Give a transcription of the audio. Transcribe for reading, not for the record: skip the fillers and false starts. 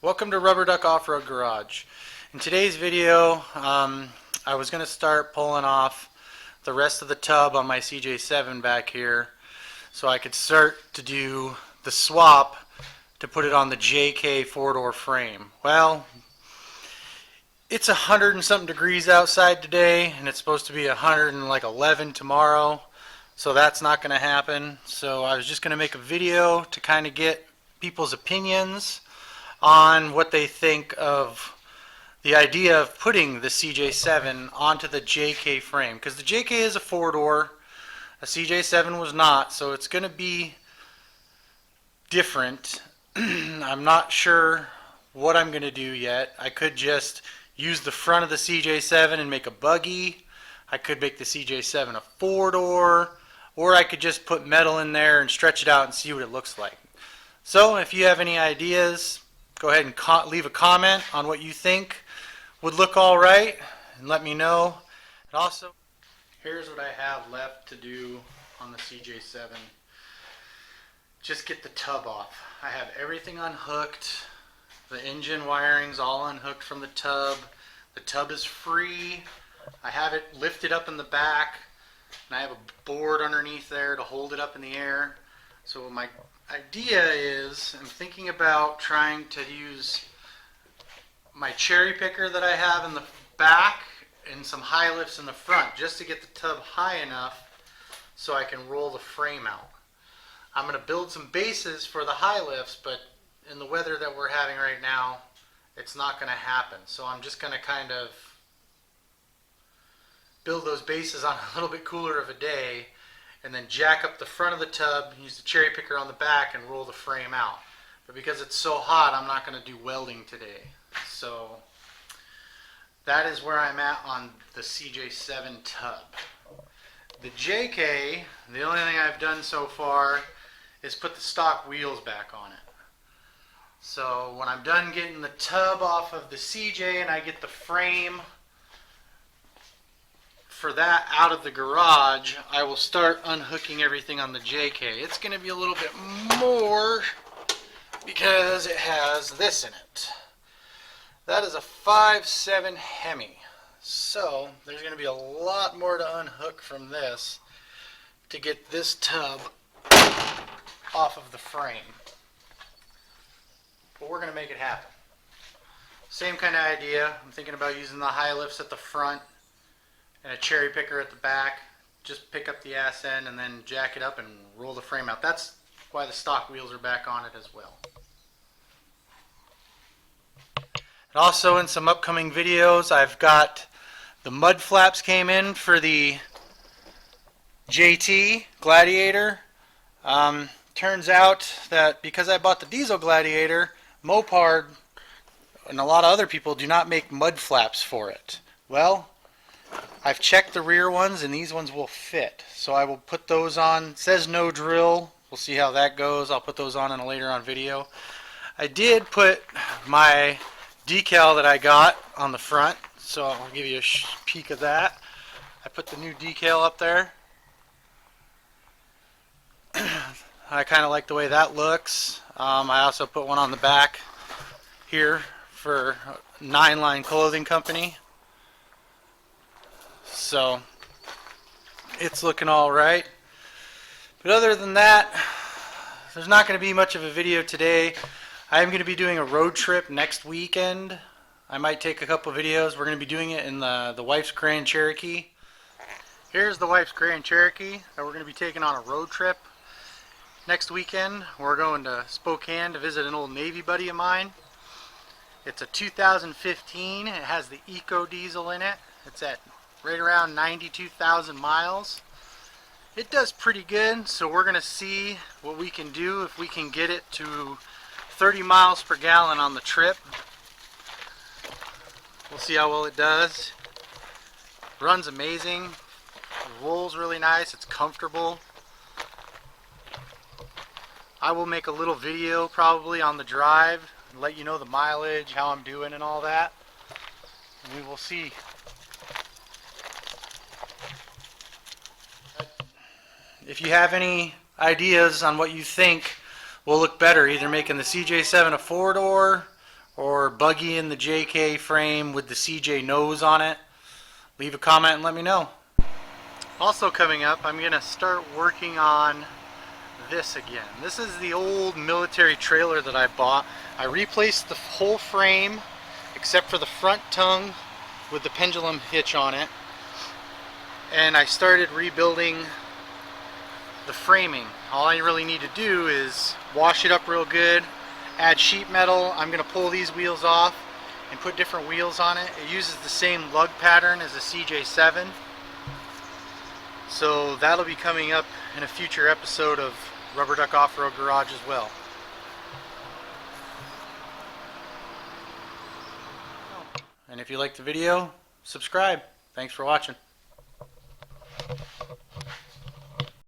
Welcome to Rubber Duck Off-Road Garage. In today's video, I was going to start pulling off the rest of the tub on my CJ7 back here so I could start to do the swap to put it on the JK four-door frame. Well, it's 100 and something degrees outside today, and it's supposed to be 111 tomorrow, so that's not going to happen. So I was just going to make a video to kind of get people's opinions on what they think of the idea of putting the CJ7 onto the JK frame, because the JK is a four-door, a CJ7 was not, so it's going to be different. I'm not sure what I'm going to do yet. I could just use the front of the CJ7 and make a buggy. I could make the CJ7 a four-door, or I could just put metal in there and stretch it out and see what it looks like. So if you have any ideas, go ahead and leave a comment on what you think would look all right and let me know. And also, here's what I have left to do on the CJ7. Just get the tub off. I have everything unhooked. The engine wiring's all unhooked from the tub. The tub is free. I have it lifted up in the back, and I have a board underneath there to hold it up in the air. So my idea is, I'm thinking about trying to use my cherry picker that I have in the back and some high lifts in the front just to get the tub high enough so I can roll the frame out. I'm going to build some bases for the high lifts, but in the weather that we're having right now, it's not going to happen. So I'm just going to kind of build those bases on a little bit cooler of a day, and then jack up the front of the tub, use the cherry picker on the back, and roll the frame out. But because it's so hot, I'm not going to do welding today. So that is where I'm at on the CJ7 tub. The JK, the only thing I've done so far is put the stock wheels back on it. So when I'm done getting the tub off of the CJ and I get the frame for that out of the garage, I will start unhooking everything on the JK. It's going to be a little bit more because it has this in it. That is a 5.7 Hemi. So there's going to be a lot more to unhook from this to get this tub off of the frame. But we're going to make it happen. Same kind of idea. I'm thinking about using the high lifts at the front and a cherry picker at the back. Just pick up the ass end and then jack it up and roll the frame out. That's why the stock wheels are back on it as well. And also in some upcoming videos, I've got the mud flaps came in for the JT Gladiator. Turns out that because I bought the diesel Gladiator, Mopar and a lot of other people do not make mud flaps for it. Well, I've checked the rear ones and these ones will fit. So I will put those on. It says no drill. We'll see how that goes. I'll put those on in a later on video. I did put my decal that I got on the front, so I'll give you a peek of that. I put the new decal up there. I kind of like the way that looks. I also put one on the back here for 9 Line Clothing Company. So it's looking all right. But other than that, there's not going to be much of a video today. I am going to be doing a road trip next weekend. I might take a couple videos. We're going to be doing it in the wife's Grand Cherokee. Here's the wife's Grand Cherokee that we're going to be taking on a road trip next weekend. We're going to Spokane to visit an old Navy buddy of mine. It's a 2015. It has the EcoDiesel in it. It's at right around 92,000 miles. It does pretty good, so we're going to see what we can do if we can get it to 30 miles per gallon on the trip. We'll see how well it does. Runs amazing. It rolls really nice. It's comfortable. I will make a little video probably on the drive and let you know the mileage, how I'm doing and all that. And we will see. If you have any ideas on what you think will look better, either making the CJ7 a four-door or buggy in the JK frame with the CJ nose on it, leave a comment and let me know. Also coming up, I'm going to start working on this again. This is the old military trailer that I bought. I replaced the whole frame except for the front tongue with the pendulum hitch on it, and I started rebuilding the framing. All I really need to do is wash it up real good, add sheet metal. I'm going to pull these wheels off and put different wheels on it. It uses the same lug pattern as the CJ7. So that'll be coming up in a future episode of Rubber Duck Off-Road Garage as well. And if you liked the video, subscribe. Thanks for watching.